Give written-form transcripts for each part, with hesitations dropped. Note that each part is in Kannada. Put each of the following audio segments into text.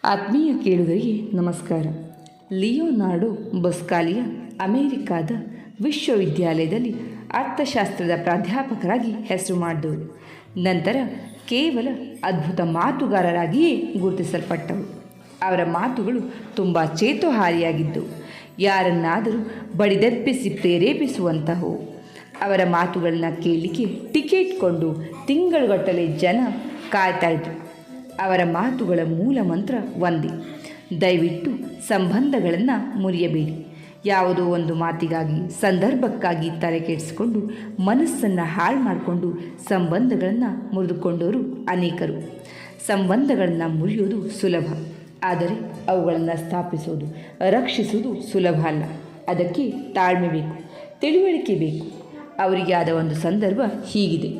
ಆತ್ಮೀಯ ಕೇಳುಗರಿಗೆ ನಮಸ್ಕಾರ. ಲಿಯೋನಾರ್ಡೋ ಬೊಸ್ಕಾಲಿಯ ಅಮೆರಿಕಾದ ವಿಶ್ವವಿದ್ಯಾಲಯದಲ್ಲಿ ಅರ್ಥಶಾಸ್ತ್ರದ ಪ್ರಾಧ್ಯಾಪಕರಾಗಿ ಹೆಸರು ಮಾಡಿದವರು. ನಂತರ ಕೇವಲ ಅದ್ಭುತ ಮಾತುಗಾರರಾಗಿಯೇ ಗುರುತಿಸಲ್ಪಟ್ಟವರು. ಅವರ ಮಾತುಗಳು ತುಂಬ ಚೇತೋಹಾರಿಯಾಗಿದ್ದವು, ಯಾರನ್ನಾದರೂ ಬಡಿದೆಬ್ಬಿಸಿ ಪ್ರೇರೇಪಿಸುವಂತಹವು. ಅವರ ಮಾತುಗಳನ್ನ ಕೇಳಲಿಕ್ಕೆ ಟಿಕೆಟ್ ಕೊಂಡು ತಿಂಗಳುಗಟ್ಟಲೆ ಜನ ಕಾಯ್ತಾಯಿದ್ರು. ಅವರ ಮಾತುಗಳ ಮೂಲ ಮಂತ್ರ ಒಂದೇ: ದಯವಿಟ್ಟು ಸಂಬಂಧಗಳನ್ನು ಮುರಿಯಬೇಡಿ. ಯಾವುದೋ ಒಂದು ಮಾತಿಗಾಗಿ, ಸಂದರ್ಭಕ್ಕಾಗಿ ತಲೆ ಕೆಡಿಸಿಕೊಂಡು ಮನಸ್ಸನ್ನು ಹಾಳು ಮಾಡಿಕೊಂಡು ಸಂಬಂಧಗಳನ್ನು ಮುರಿದುಕೊಂಡವರು ಅನೇಕರು. ಸಂಬಂಧಗಳನ್ನು ಮುರಿಯೋದು ಸುಲಭ, ಆದರೆ ಅವುಗಳನ್ನು ಸ್ಥಾಪಿಸೋದು, ರಕ್ಷಿಸೋದು ಸುಲಭ ಅಲ್ಲ. ಅದಕ್ಕೆ ತಾಳ್ಮೆ ಬೇಕು, ತಿಳುವಳಿಕೆ ಬೇಕು. ಅವರಿಗೆ ಆದ ಒಂದು ಸಂದರ್ಭ ಹೀಗಿದೆ.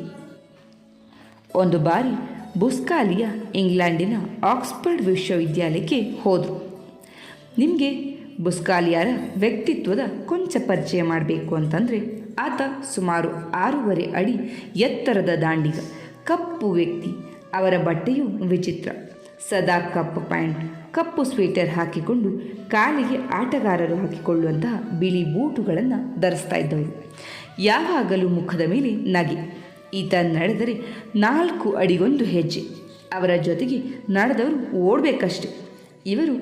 ಒಂದು ಬಾರಿ ಬೊಸ್ಕಾಲಿಯ ಇಂಗ್ಲೆಂಡಿನ ಆಕ್ಸ್ಫರ್ಡ್ ವಿಶ್ವವಿದ್ಯಾಲಯಕ್ಕೆ ಹೋದರು. ನಿಮಗೆ ಬೊಸ್ಕಾಲಿಯರ ವ್ಯಕ್ತಿತ್ವದ ಕೊಂಚ ಪರಿಚಯ ಮಾಡಬೇಕು ಅಂತಂದರೆ, ಆತ ಸುಮಾರು 6.5 ಅಡಿ ಎತ್ತರದ ದಾಂಡಿಗ, ಕಪ್ಪು ವ್ಯಕ್ತಿ. ಅವರ ಬಟ್ಟೆಯು ವಿಚಿತ್ರ. ಸದಾ ಕಪ್ಪು ಪ್ಯಾಂಟ್, ಕಪ್ಪು ಸ್ವೆಟರ್ ಹಾಕಿಕೊಂಡು ಕಾಲಿಗೆ ಆಟಗಾರರು ಹಾಕಿಕೊಳ್ಳುವಂತಹ ಬಿಳಿ ಬೂಟುಗಳನ್ನು ಧರಿಸ್ತಾ ಇದ್ದವರು. ಯಾವಾಗಲೂ ಮುಖದ ಮೇಲೆ ನಗೆ. ಈತ ನಡೆದರೆ 4 ಅಡಿಗೊಂದು ಹೆಜ್ಜೆ. ಅವರ ಜೊತೆಗೆ ನಡೆದವರು ಓಡಬೇಕಷ್ಟೆ. ಇವರು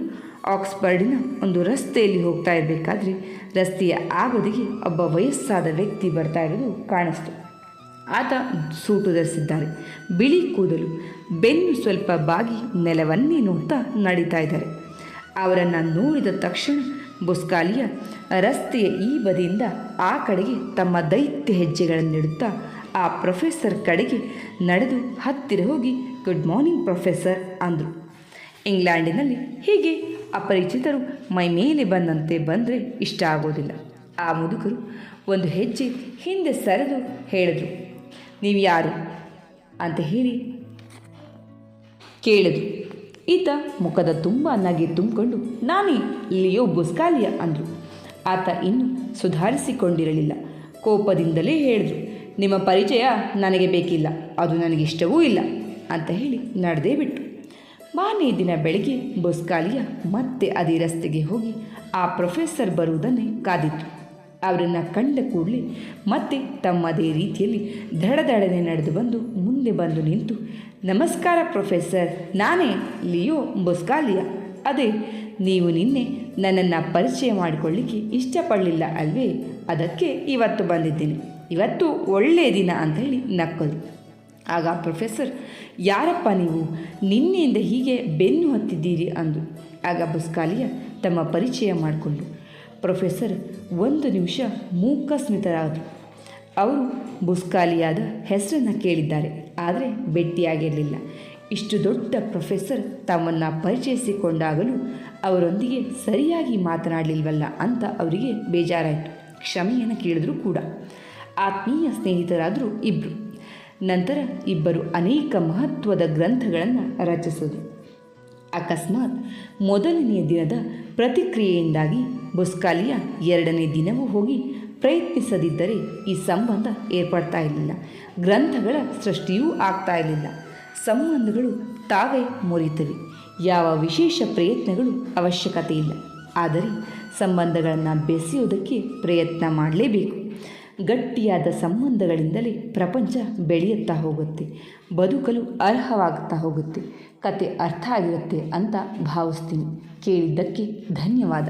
ಆಕ್ಸ್ಫರ್ಡಿನ ಒಂದು ರಸ್ತೆಯಲ್ಲಿ ಹೋಗ್ತಾ ಇರಬೇಕಾದ್ರೆ ರಸ್ತೆಯ ಆ ಬದಿಗೆ ಒಬ್ಬ ವಯಸ್ಸಾದ ವ್ಯಕ್ತಿ ಬರ್ತಾ ಇರೋದು ಕಾಣಿಸ್ತು. ಆತ ಸೂಟು ಧರಿಸಿದ್ದಾರೆ, ಬಿಳಿ ಕೂದಲು, ಬೆನ್ನು ಸ್ವಲ್ಪ ಬಾಗಿ ನೆಲವನ್ನೇ ನೋಡ್ತಾ ನಡೀತಾ ಇದ್ದಾರೆ. ಅವರನ್ನು ನೋಡಿದ ತಕ್ಷಣ ಬೊಸ್ಕಾಲಿಯ ರಸ್ತೆಯ ಈ ಬದಿಯಿಂದ ಆ ಕಡೆಗೆ ತಮ್ಮ ದೈತ್ಯ ಹೆಜ್ಜೆಗಳನ್ನಿಡುತ್ತಾ ಆ ಪ್ರೊಫೆಸರ್ ಕಡೆಗೆ ನಡೆದು ಹತ್ತಿರ ಹೋಗಿ ಗುಡ್ ಮಾರ್ನಿಂಗ್ ಪ್ರೊಫೆಸರ್ ಅಂದರು. ಇಂಗ್ಲೆಂಡಿನಲ್ಲಿ ಹೀಗೆ ಅಪರಿಚಿತರು ಮೈ ಮೇಲೆ ಬಂದಂತೆ ಬಂದರೆ ಇಷ್ಟ ಆಗೋದಿಲ್ಲ. ಆ ಮುದುಕರು ಒಂದು ಹೆಜ್ಜೆ ಹಿಂದೆ ಸರಿದು ಹೇಳಿದ್ರು, ನೀವು ಯಾರು ಅಂತ ಹೇಳಿ ಕೇಳಿದ್ರು. ಈತ ಮುಖದ ತುಂಬ ನಗೆ ತುಂಬಿಕೊಂಡು, ನಾನೇ ಲಿಯೋ ಬೊಸ್ಕಾಲಿಯ ಅಂದರು. ಆತ ಇನ್ನೂ ಸುಧಾರಿಸಿಕೊಂಡಿರಲಿಲ್ಲ. ಕೋಪದಿಂದಲೇ ಹೇಳಿದ್ರು, ನಿಮ್ಮ ಪರಿಚಯ ನನಗೆ ಬೇಕಿಲ್ಲ, ಅದು ನನಗಿಷ್ಟವೂ ಇಲ್ಲ ಅಂತ ಹೇಳಿ ನಡೆದೇ ಬಿಟ್ಟು. ಮಾರನೇ ದಿನ ಬೆಳಗ್ಗೆ ಬೊಸ್ಕಾಲಿಯ ಮತ್ತೆ ಅದೇ ರಸ್ತೆಗೆ ಹೋಗಿ ಆ ಪ್ರೊಫೆಸರ್ ಬರುವುದನ್ನೇ ಕಾದಿತ್ತು. ಅವರನ್ನು ಕಂಡ ಕೂಡಲೇ ಮತ್ತೆ ತಮ್ಮದೇ ರೀತಿಯಲ್ಲಿ ದಡದಡನೆ ನಡೆದು ಬಂದು ಮುಂದೆ ಬಂದು ನಿಂತು, ನಮಸ್ಕಾರ ಪ್ರೊಫೆಸರ್, ನಾನೇ ಲಿಯೋ ಬೊಸ್ಕಾಲಿಯ. ಅದೇ ನೀವು ನಿನ್ನೆ ನನ್ನನ್ನು ಪರಿಚಯ ಮಾಡಿಕೊಳ್ಳಿಕ್ಕೆ ಇಷ್ಟಪಡಲಿಲ್ಲ ಅಲ್ವೇ? ಅದಕ್ಕೆ ಇವತ್ತು ಬಂದಿದ್ದೀನಿ. ಇವತ್ತು ಒಳ್ಳೆಯ ದಿನ ಅಂತ ಹೇಳಿ ನಕ್ಕದು. ಆಗ ಪ್ರೊಫೆಸರ್, ಯಾರಪ್ಪ ನೀವು, ನಿನ್ನೆಯಿಂದ ಹೀಗೆ ಬೆನ್ನು ಹತ್ತಿದ್ದೀರಿ ಅಂದು. ಆಗ ಬೊಸ್ಕಾಲಿಯ ತಮ್ಮ ಪರಿಚಯ ಮಾಡಿಕೊಂಡು ಪ್ರೊಫೆಸರ್ 1 ನಿಮಿಷ ಮೂಕಸ್ಮಿತರಾದರು. ಅವರು ಬೊಸ್ಕಾಲಿಯಾದ ಹೆಸರನ್ನು ಕೇಳಿದ್ದಾರೆ, ಆದರೆ ಭೇಟಿಯಾಗಿರಲಿಲ್ಲ. ಇಷ್ಟು ದೊಡ್ಡ ಪ್ರೊಫೆಸರ್ ತಮ್ಮನ್ನು ಪರಿಚಯಿಸಿಕೊಂಡಾಗಲೂ ಅವರೊಂದಿಗೆ ಸರಿಯಾಗಿ ಮಾತನಾಡಲಿಲ್ವಲ್ಲ ಅಂತ ಅವರಿಗೆ ಬೇಜಾರಾಯಿತು. ಕ್ಷಮೆಯನ್ನು ಕೇಳಿದ್ರು ಕೂಡ. ಆತ್ಮೀಯ ಸ್ನೇಹಿತರಾದರೂ ಇಬ್ಬರು. ನಂತರ ಇಬ್ಬರು ಅನೇಕ ಮಹತ್ವದ ಗ್ರಂಥಗಳನ್ನು ರಚಿಸೋದು. ಅಕಸ್ಮಾತ್ ಮೊದಲನೆಯ ದಿನದ ಪ್ರತಿಕ್ರಿಯೆಯಿಂದಾಗಿ ಬೊಸ್ಕಾಲಿಯ 2ನೇ ದಿನವೂ ಹೋಗಿ ಪ್ರಯತ್ನಿಸದಿದ್ದರೆ ಈ ಸಂಬಂಧ ಏರ್ಪಡ್ತಾ ಇರಲಿಲ್ಲ. ಗ್ರಂಥಗಳ ಸೃಷ್ಟಿಯೂ ಆಗ್ತಾ ಇರಲಿಲ್ಲ. ಸಂಬಂಧಗಳು ತಾವೇ ಮುರಿತವೆ. ಯಾವ ವಿಶೇಷ ಪ್ರಯತ್ನಗಳು ಅವಶ್ಯಕತೆ ಇಲ್ಲ. ಆದರೆ ಸಂಬಂಧಗಳನ್ನು ಬೆಸೆಯೋದಕ್ಕೆ ಪ್ರಯತ್ನ ಮಾಡಲೇಬೇಕು. ಗಟ್ಟಿಯಾದ ಸಂಬಂಧಗಳಿಂದಲೇ ಪ್ರಪಂಚ ಬೆಳೆಯುತ್ತಾ ಹೋಗುತ್ತೆ, ಬದುಕಲು ಅರ್ಹವಾಗ್ತಾ ಹೋಗುತ್ತೆ, ಕತೆ ಅರ್ಥ ಆಗಿರುತ್ತೆ ಅಂತ ಭಾವಿಸ್ತೀನಿ. ಕೇಳಿದ್ದಕ್ಕೆ ಧನ್ಯವಾದ.